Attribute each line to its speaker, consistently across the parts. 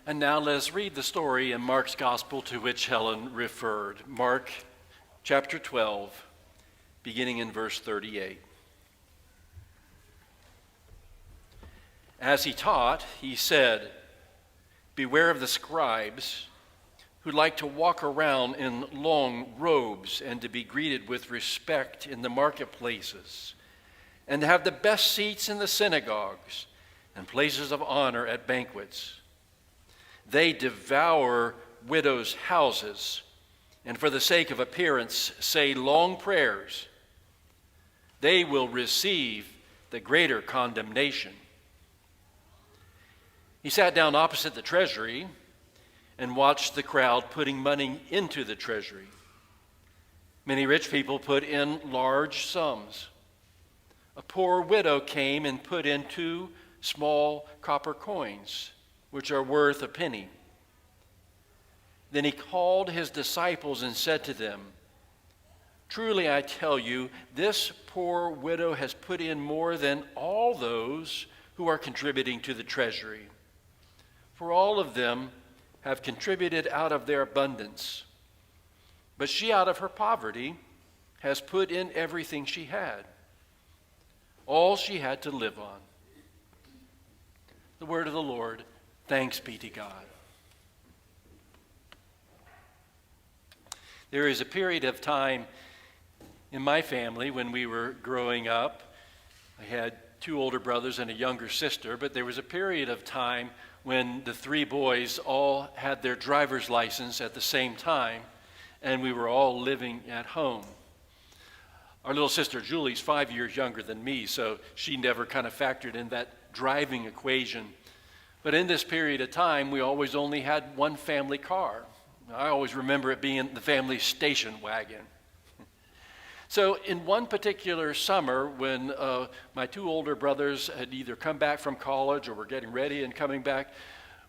Speaker 1: And now let us read the story in Mark's Gospel to which Helen referred. Mark chapter 12, beginning in verse 38. As he taught, he said, "Beware of the scribes who like to walk around in long robes and to be greeted with respect in the marketplaces, and to have the best seats in the synagogues and places of honor at banquets. They devour widows' houses, and for the sake of appearance say long prayers. They will receive the greater condemnation." He sat down opposite the treasury and watched the crowd putting money into the treasury. Many rich people put in large sums. A poor widow came and put in 2 small copper coins, which are worth a penny. Then he called his disciples and said to them, "Truly I tell you, this poor widow has put in more than all those who are contributing to the treasury. For all of them have contributed out of their abundance. But she, out of her poverty, has put in everything she had, all she had to live on." The word of the Lord. Thanks be to God. There is a period of time in my family when we were growing up. I had 2 older brothers and a younger sister, but there was a period of time when the 3 boys all had their driver's license at the same time, and we were all living at home. Our little sister Julie's 5 years younger than me, so she never kind of factored in that driving equation. But in this period of time, we always only had one family car. I always remember it being the family station wagon. So in one particular summer, when my 2 older brothers had either come back from college or were getting ready and coming back,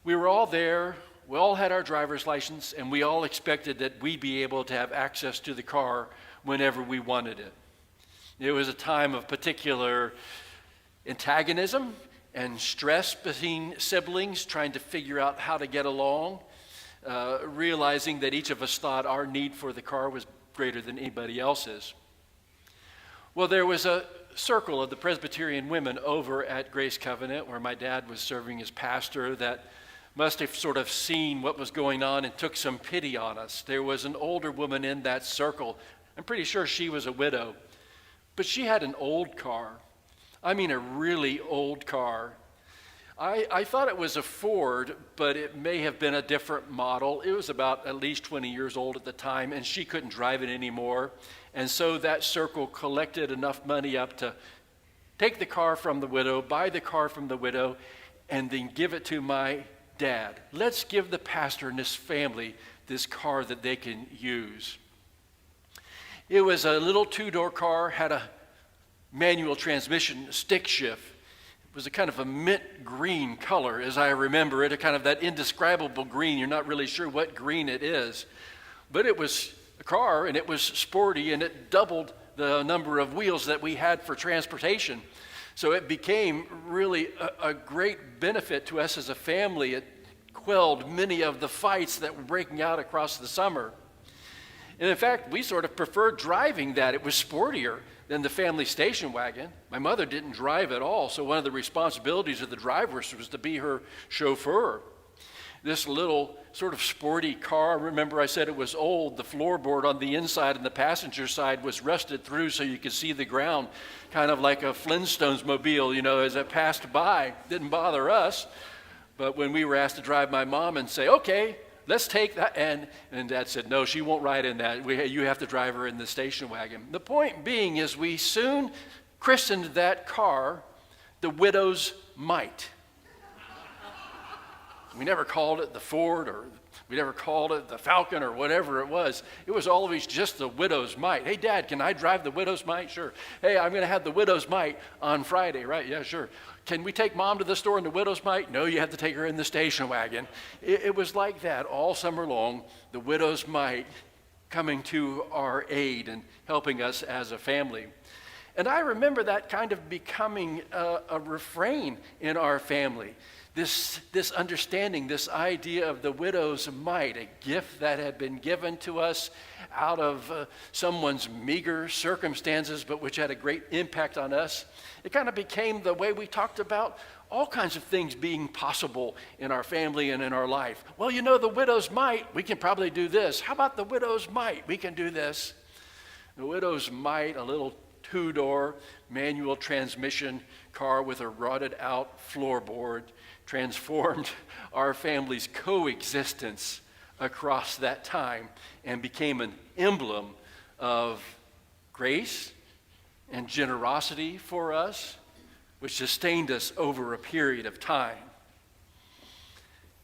Speaker 1: we were all there. We all had our driver's license, and we all expected that we'd be able to have access to the car whenever we wanted it. It was a time of particular antagonism and stress between siblings, trying to figure out how to get along, realizing that each of us thought our need for the car was greater than anybody else's. Well, there was a circle of the Presbyterian women over at Grace Covenant where my dad was serving as pastor that must have sort of seen what was going on and took some pity on us. There was an older woman in that circle. I'm pretty sure she was a widow, but she had an old car. I mean, a really old car. I thought it was a Ford, but it may have been a different model. It was about at least 20 years old at the time, and she couldn't drive it anymore. And so that circle collected enough money up to take the car from the widow, buy the car from the widow, and then give it to my dad. Let's give the pastor and his family this car that they can use. It was a little 2-door car, had a manual transmission, stick shift. It was a kind of a mint green color, as I remember it, a kind of that indescribable green. You're not really sure what green it is. But it was a car, and it was sporty, and it doubled the number of wheels that we had for transportation. So it became really a great benefit to us as a family. It quelled many of the fights that were breaking out across the summer. And in fact, we sort of preferred driving that. It was sportier than the family station wagon. My mother didn't drive at all, so one of the responsibilities of the driver was to be her chauffeur. This little sort of sporty car, remember I said it was old, the floorboard on the inside and the passenger side was rusted through so you could see the ground, kind of like a Flintstones mobile, as it passed by. Didn't bother us, but when we were asked to drive my mom and say, "Okay, let's take that," and Dad said, "No, she won't ride in that. You have to drive her in the station wagon." The point being is we soon christened that car the Widow's Mite. We never called it the Ford, or we never called it the Falcon, or whatever it was. It was always just the Widow's Mite. "Hey, Dad, can I drive the Widow's Mite?" "Sure." "Hey, I'm going to have the Widow's Mite on Friday." "Right, yeah, sure." "Can we take Mom to the store in the Widow's Mite?" "No, you have to take her in the station wagon." It was like that all summer long, the Widow's Mite coming to our aid and helping us as a family. And I remember that kind of becoming a refrain in our family. this understanding, this idea of the widow's mite, a gift that had been given to us out of someone's meager circumstances, but which had a great impact on us. It kind of became the way we talked about all kinds of things being possible in our family and in our life. Well, you know, the widow's mite, we can probably do this. How about the widow's mite? We can do this. The widow's mite, a little two-door manual transmission car with a rotted out floorboard, transformed our family's coexistence across that time and became an emblem of grace and generosity for us, which sustained us over a period of time.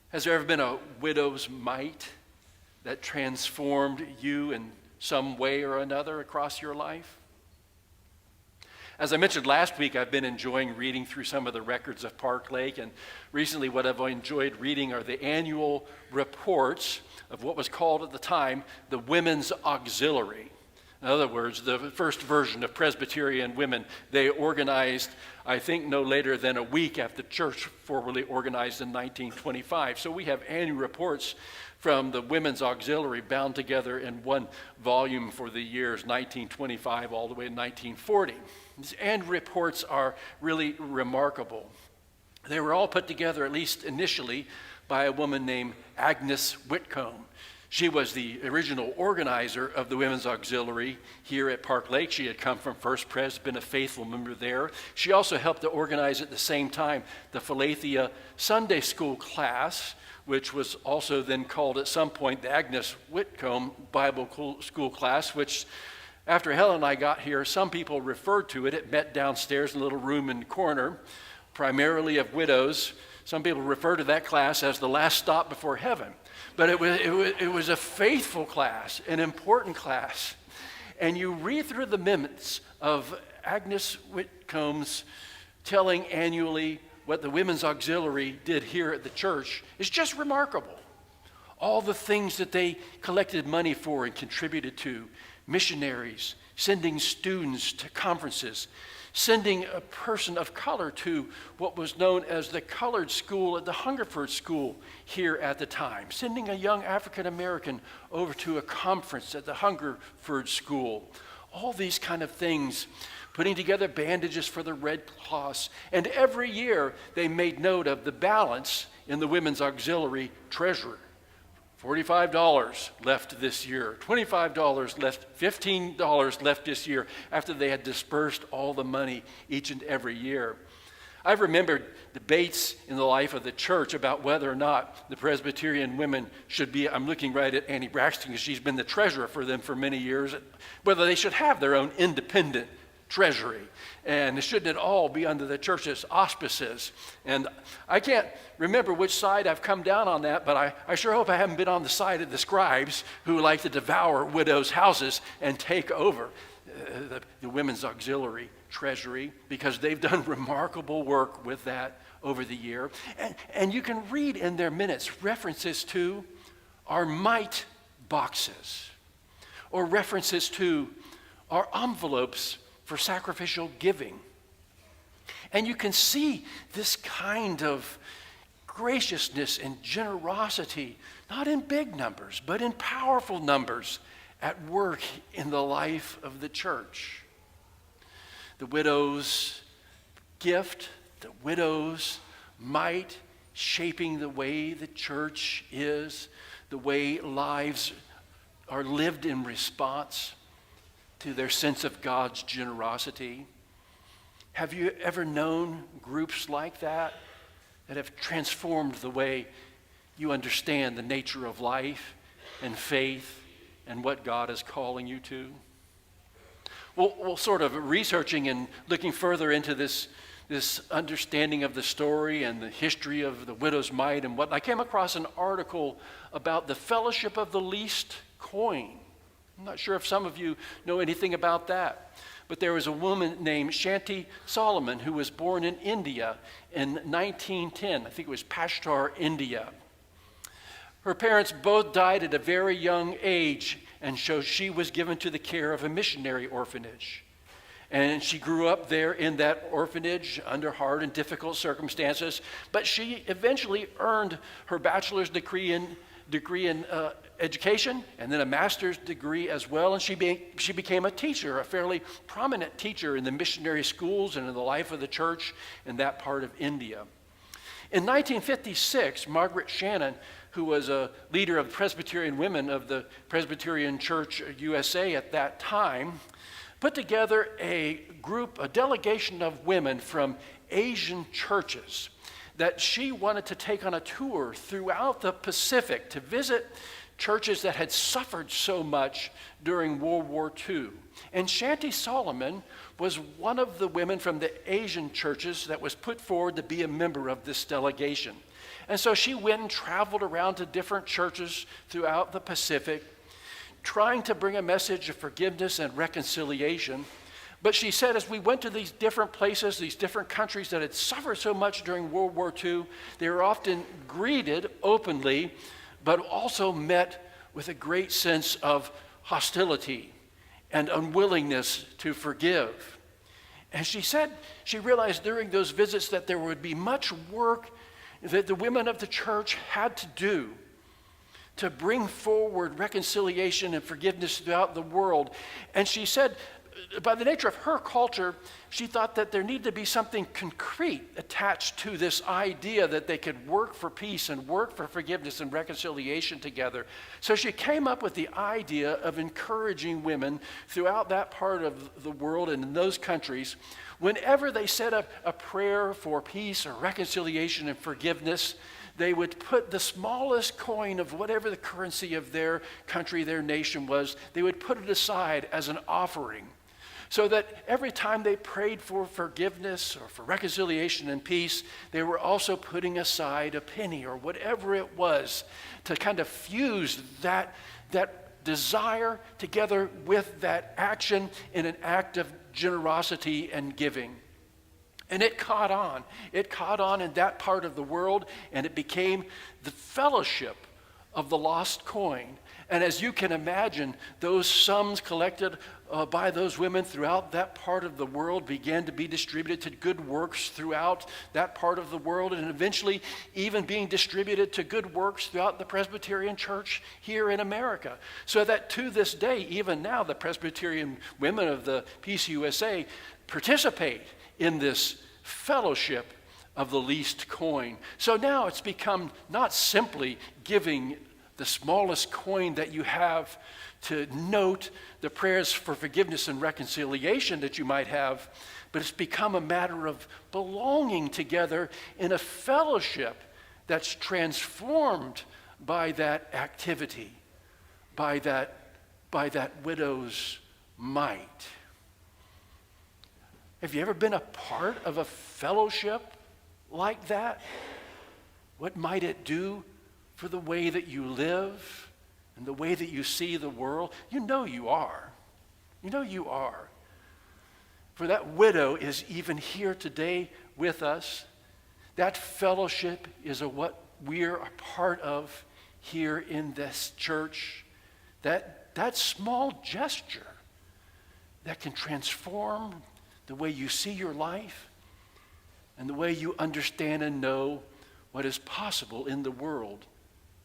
Speaker 1: Has there ever been a widow's mite that transformed you in some way or another across your life? As I mentioned last week, I've been enjoying reading through some of the records of Park Lake, and recently what I've enjoyed reading are the annual reports of what was called at the time the Women's Auxiliary. In other words, the first version of Presbyterian women. They organized, I think, no later than a week after the church formally organized in 1925. So we have annual reports from the Women's Auxiliary bound together in one volume for the years 1925 all the way to 1940. These annual reports are really remarkable. They were all put together, at least initially, by a woman named Agnes Whitcomb. She was the original organizer of the Women's Auxiliary here at Park Lake. She had come from First Pres, been a faithful member there. She also helped to organize at the same time the Philathea Sunday School class, which was also then called at some point the Agnes Whitcomb Bible School class, which after Helen and I got here, some people referred to it. It met downstairs in a little room in the corner, primarily of widows. Some people refer to that class as the last stop before heaven. But it was a faithful class, an important class. And you read through the minutes of Agnes Whitcomb's telling annually what the Women's Auxiliary did here at the church is just remarkable. All the things that they collected money for and contributed to, missionaries, sending students to conferences, sending a person of color to what was known as the colored school at the Hungerford School here at the time, sending a young African American over to a conference at the Hungerford School. All these kind of things, putting together bandages for the Red Cross. And every year they made note of the balance in the Women's Auxiliary treasury. $45 left this year, $25 left, $15 left this year after they had dispersed all the money each and every year. I've remembered debates in the life of the church about whether or not the Presbyterian women should be, I'm looking right at Annie Braxton because she's been the treasurer for them for many years, whether they should have their own independent treasury, and it shouldn't all be under the church's auspices. And I can't remember which side I've come down on that, but I sure hope I haven't been on the side of the scribes who like to devour widows' houses and take over the Women's Auxiliary treasury, because they've done remarkable work with that over the year. And you can read in their minutes references to our mite boxes or references to our envelopes for sacrificial giving. And you can see this kind of graciousness and generosity, not in big numbers, but in powerful numbers at work in the life of the church. The widow's gift, the widow's mite, shaping the way the church is, the way lives are lived in response to their sense of God's generosity. Have you ever known groups like that have transformed the way you understand the nature of life and faith and what God is calling you to? Well, sort of researching and looking further into this understanding of the story and the history of the widow's mite and what, I came across an article about the Fellowship of the Least Coin. I'm not sure if some of you know anything about that, but there was a woman named Shanti Solomon who was born in India in 1910. I think it was Pashtar, India. Her parents both died at a very young age, and so she was given to the care of a missionary orphanage. And she grew up there in that orphanage under hard and difficult circumstances. But she eventually earned her bachelor's degree in education, and then a master's degree as well. And she became a teacher, a fairly prominent teacher in the missionary schools and in the life of the church in that part of India. In 1956, Margaret Shannon, who was a leader of Presbyterian women of the Presbyterian Church USA at that time, put together a delegation of women from Asian churches that she wanted to take on a tour throughout the Pacific to visit churches that had suffered so much during World War II. And Shanty Solomon was one of the women from the Asian churches that was put forward to be a member of this delegation. And so she went and traveled around to different churches throughout the Pacific, trying to bring a message of forgiveness and reconciliation. But she said, as we went to these different places, these different countries that had suffered so much during World War II, they were often greeted openly, but also met with a great sense of hostility and unwillingness to forgive. And she said she realized during those visits that there would be much work that the women of the church had to do to bring forward reconciliation and forgiveness throughout the world. And she said, by the nature of her culture, she thought that there needed to be something concrete attached to this idea that they could work for peace and work for forgiveness and reconciliation together. So she came up with the idea of encouraging women throughout that part of the world and in those countries, whenever they said a prayer for peace or reconciliation and forgiveness, they would put the smallest coin of whatever the currency of their country, their nation was, they would put it aside as an offering. So that every time they prayed for forgiveness or for reconciliation and peace, they were also putting aside a penny or whatever it was to kind of fuse that desire together with that action in an act of generosity and giving. And it caught on. It caught on in that part of the world, and it became the fellowship of the lost coin. And as you can imagine, those sums collected by those women throughout that part of the world began to be distributed to good works throughout that part of the world, and eventually even being distributed to good works throughout the Presbyterian Church here in America. So that to this day, even now, the Presbyterian women of the PCUSA participate in this fellowship of the least coin. So now it's become not simply giving the smallest coin that you have to note the prayers for forgiveness and reconciliation that you might have, but it's become a matter of belonging together in a fellowship that's transformed by that activity, by that widow's mite. Have you ever been a part of a fellowship like that? What might it do for the way that you live and the way that you see the world? You know you are. You know you are. For that widow is even here today with us. That fellowship is what we're a part of here in this church. That small gesture that can transform the way you see your life and the way you understand and know what is possible in the world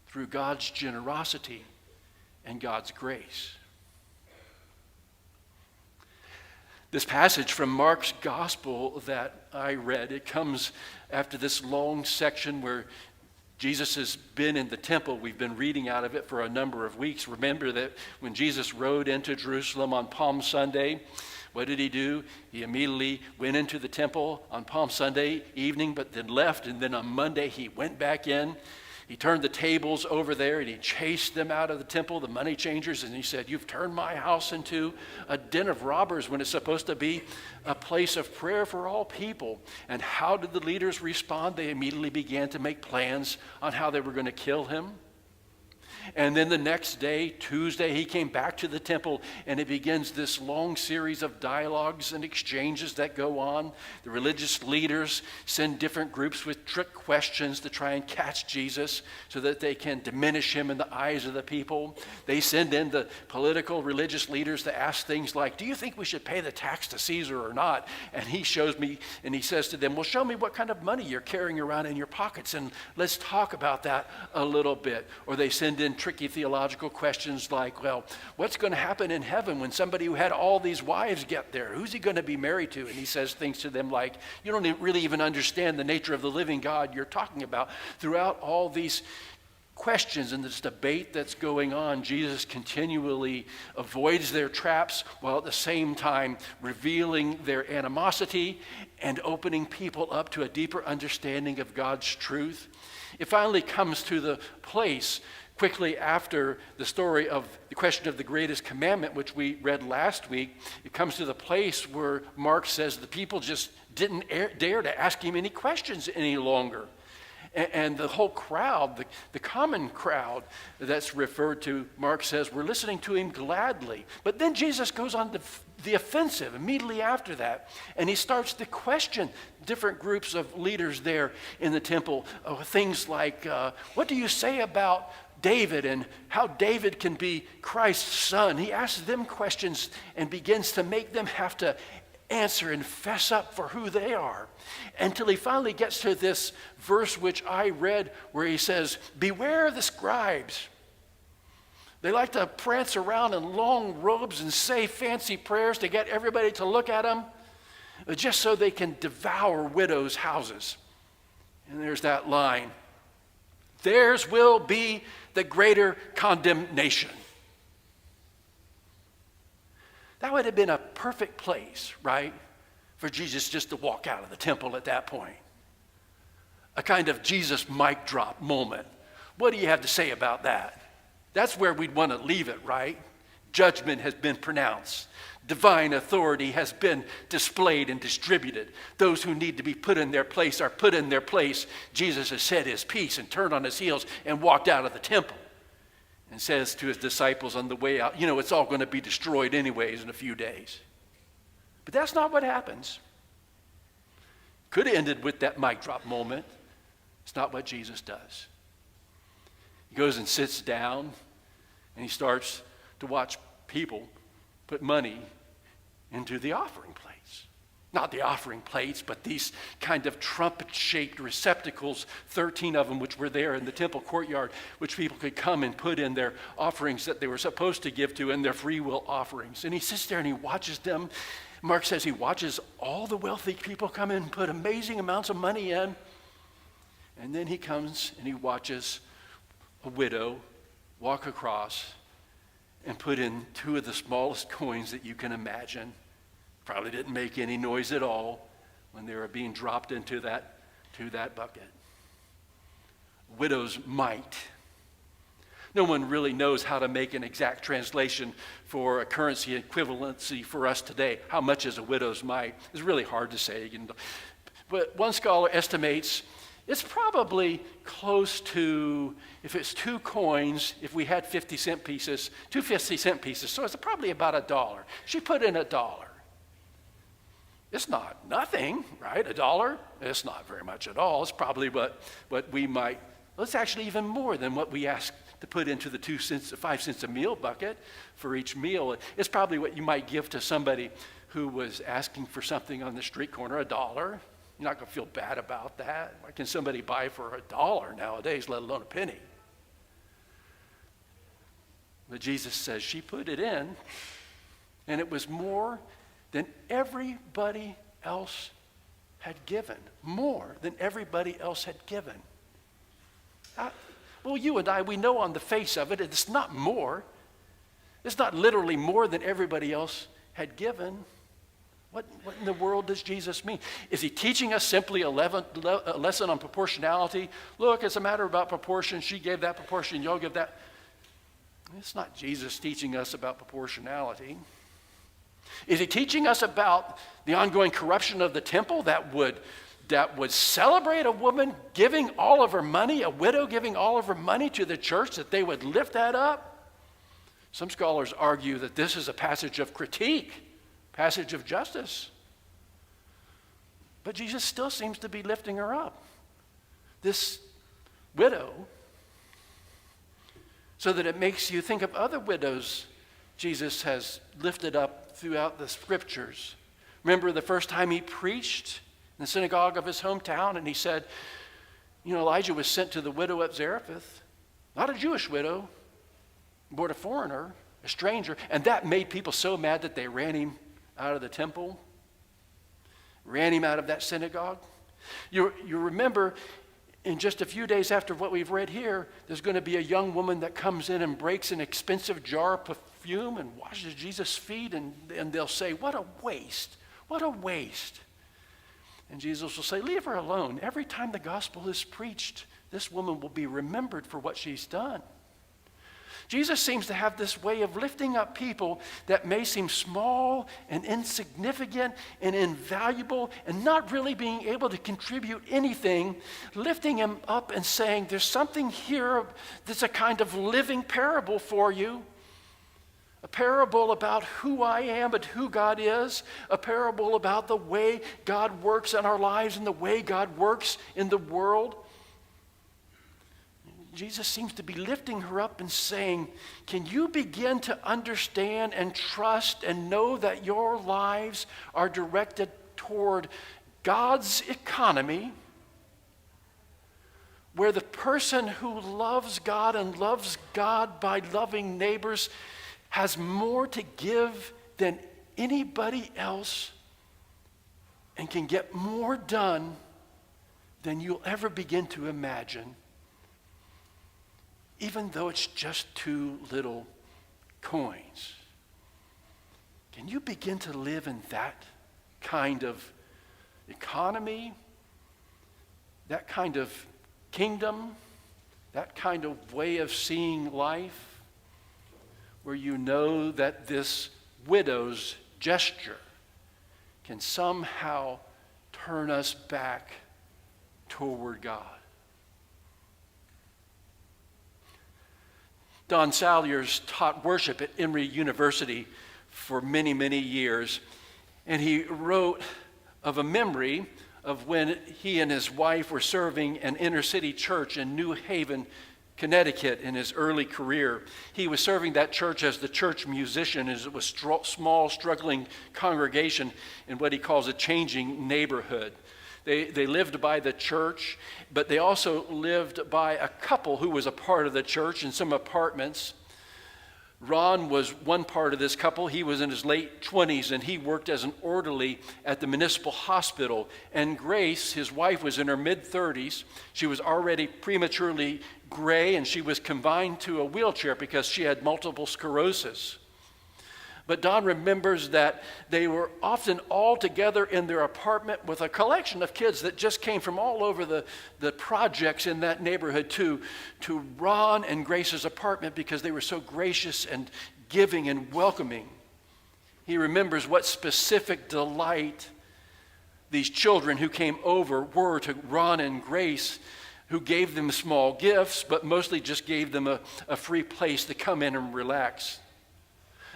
Speaker 1: through God's generosity and God's grace. This passage from Mark's gospel that I read, it comes after this long section where Jesus has been in the temple. We've been reading out of it for a number of weeks. Remember that when Jesus rode into Jerusalem on Palm Sunday, what did he do? He immediately went into the temple on Palm Sunday evening, but then left, and then on Monday he went back in. He turned the tables over there and he chased them out of the temple, the money changers, and he said, "You've turned my house into a den of robbers when it's supposed to be a place of prayer for all people." And how did the leaders respond? They immediately began to make plans on how they were going to kill him. And then the next day, Tuesday, he came back to the temple, and it begins this long series of dialogues and exchanges that go on. The religious leaders send different groups with trick questions to try and catch Jesus so that they can diminish him in the eyes of the people. They send in the political religious leaders to ask things like, do you think we should pay the tax to Caesar or not? And he shows me, and he says to them, well, show me what kind of money you're carrying around in your pockets, and let's talk about that a little bit. Or they send in tricky theological questions like, well, what's going to happen in heaven when somebody who had all these wives get there? Who's he going to be married to? And he says things to them like, you don't really even understand the nature of the living God you're talking about. Throughout all these questions and this debate that's going on, Jesus continually avoids their traps while at the same time revealing their animosity and opening people up to a deeper understanding of God's truth. It finally comes to the place quickly after the story of the question of the greatest commandment, which we read last week. It comes to the place where Mark says the people just didn't dare to ask him any questions any longer. And the whole crowd, the common crowd that's referred to, Mark says, we're listening to him gladly. But then Jesus goes on the offensive immediately after that, and he starts to question different groups of leaders there in the temple. Things like, what do you say about David and how David can be Christ's son? He asks them questions and begins to make them have to answer and fess up for who they are, until he finally gets to this verse which I read where he says, beware the scribes. They like to prance around in long robes and say fancy prayers to get everybody to look at them, just so they can devour widows' houses. And there's that line, theirs will be the greater condemnation. That would have been a perfect place, right, for Jesus just to walk out of the temple at that point. A kind of Jesus mic drop moment. What do you have to say about that? That's where we'd want to leave it, right? Judgment has been pronounced. Divine authority has been displayed and distributed. Those who need to be put in their place are put in their place. Jesus has said his piece and turned on his heels and walked out of the temple. And says to his disciples on the way out, it's all going to be destroyed anyways in a few days. But that's not what happens. Could have ended with that mic drop moment. It's not what Jesus does. He goes and sits down, and he starts to watch people put money into the offering plates. Not the offering plates, but these kind of trumpet-shaped receptacles, 13 of them, which were there in the temple courtyard, which people could come and put in their offerings that they were supposed to give to, and their free will offerings. And he sits there and he watches them. Mark says he watches all the wealthy people come in and put amazing amounts of money in. And then he comes and he watches a widow walk across and put in 2 of the smallest coins that you can imagine. Probably didn't make any noise at all when they were being dropped into that bucket. Widow's mite. No one really knows how to make an exact translation for a currency equivalency for us today. How much is a widow's mite? It's really hard to say. But one scholar estimates it's probably close to, if it's 2 coins, if we had 50-cent pieces, 2 50-cent pieces, so it's probably about $1. She put in $1. It's not nothing, right? $1? It's not very much at all. It's probably what we might, well, it's actually even more than what we ask to put into the 5 cents a meal bucket for each meal. It's probably what you might give to somebody who was asking for something on the street corner, $1. You're not going to feel bad about that. What can somebody buy for $1 nowadays, let alone a penny? But Jesus says she put it in, and it was more than everybody else had given. More than everybody else had given. Well, you and I, we know on the face of it, it's not more. It's not literally more than everybody else had given. What in the world does Jesus mean? Is he teaching us simply a lesson on proportionality? Look, it's a matter about proportion. She gave that proportion, you'll give that. It's not Jesus teaching us about proportionality. Is he teaching us about the ongoing corruption of the temple that would that would celebrate a woman giving all of her money, a widow giving all of her money to the church, that they would lift that up? Some scholars argue that this is a passage of critique, passage of justice. But Jesus still seems to be lifting her up, this widow, so that it makes you think of other widows Jesus has lifted up throughout the scriptures. Remember the first time he preached in the synagogue of his hometown, and he said, Elijah was sent to the widow at Zarephath, not a Jewish widow, but a foreigner, a stranger, and that made people so mad that they ran him out of the temple, ran him out of that synagogue. You remember, in just a few days after what we've read here, there's going to be a young woman that comes in and breaks an expensive jar of perfume and washes Jesus' feet, and they'll say, what a waste, what a waste. And Jesus will say, leave her alone. Every time the gospel is preached, this woman will be remembered for what she's done. Jesus seems to have this way of lifting up people that may seem small and insignificant and invaluable and not really being able to contribute anything, lifting him up and saying, there's something here that's a kind of living parable for you. A parable about who I am and who God is. A parable about the way God works in our lives and the way God works in the world. Jesus seems to be lifting her up and saying, can you begin to understand and trust and know that your lives are directed toward God's economy, where the person who loves God and loves God by loving neighbors has more to give than anybody else and can get more done than you'll ever begin to imagine, even though it's just 2 little coins. Can you begin to live in that kind of economy, that kind of kingdom, that kind of way of seeing life, where you know that this widow's gesture can somehow turn us back toward God? Don Salyers taught worship at Emory University for many, many years, and he wrote of a memory of when he and his wife were serving an inner city church in New Haven, Connecticut in his early career. He was serving that church as the church musician, as it was a small, struggling congregation in what he calls a changing neighborhood. They lived by the church, but they also lived by a couple who was a part of the church in some apartments. Ron was one part of this couple. He was in his late 20s, and he worked as an orderly at the municipal hospital. And Grace, his wife, was in her mid-30s. She was already prematurely gray, and she was confined to a wheelchair because she had multiple sclerosis. But Don remembers that they were often all together in their apartment with a collection of kids that just came from all over the projects in that neighborhood to Ron and Grace's apartment because they were so gracious and giving and welcoming. He remembers what specific delight these children who came over were to Ron and Grace, who gave them small gifts, but mostly just gave them a free place to come in and relax.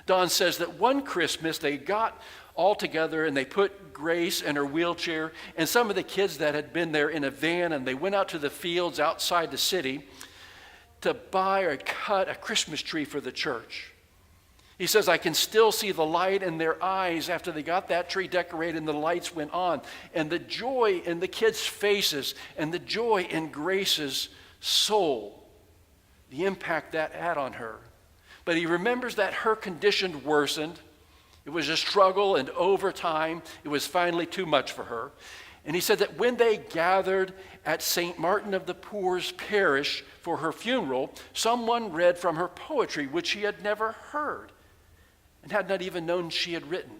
Speaker 1: Don says that one Christmas they got all together and they put Grace in her wheelchair and some of the kids that had been there in a van, and they went out to the fields outside the city to buy or cut a Christmas tree for the church. He says, I can still see the light in their eyes after they got that tree decorated and the lights went on, and the joy in the kids' faces and the joy in Grace's soul, the impact that had on her. But he remembers that her condition worsened. It was a struggle, and over time, it was finally too much for her. And he said that when they gathered at St. Martin of the Poor's Parish for her funeral, someone read from her poetry, which he had never heard and had not even known she had written.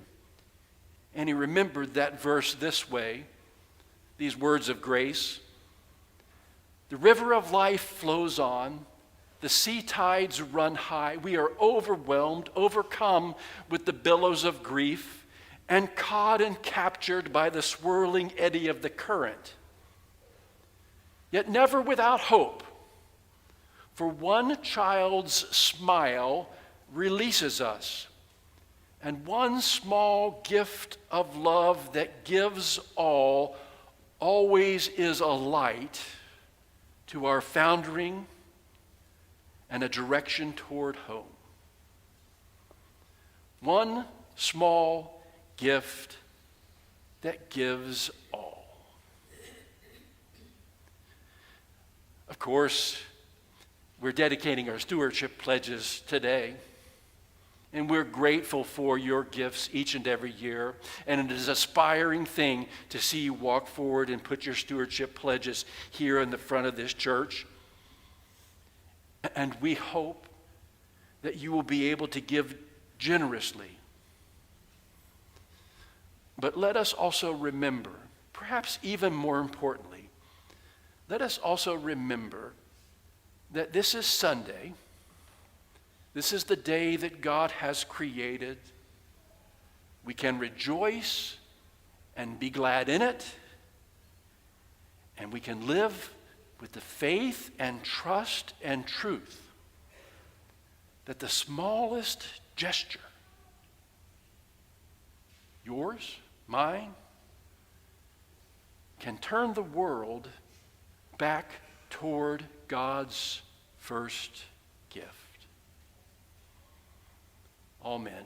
Speaker 1: And he remembered that verse this way, these words of Grace: the river of life flows on, the sea tides run high. We are overwhelmed, overcome with the billows of grief. and caught and captured by the swirling eddy of the current, yet never without hope. For one child's smile releases us, and one small gift of love that gives all always is a light to our foundering and a direction toward home. One small gift that gives all. Of course, we're dedicating our stewardship pledges today, and we're grateful for your gifts each and every year, and it is an aspiring thing to see you walk forward and put your stewardship pledges here in the front of this church. And we hope that you will be able to give generously. But let us also remember, perhaps even more importantly, let us also remember that this is Sunday. This is the day that God has created. We can rejoice and be glad in it, and we can live with the faith and trust and truth that the smallest gesture, yours, mine, can turn the world back toward God's first gift. Amen.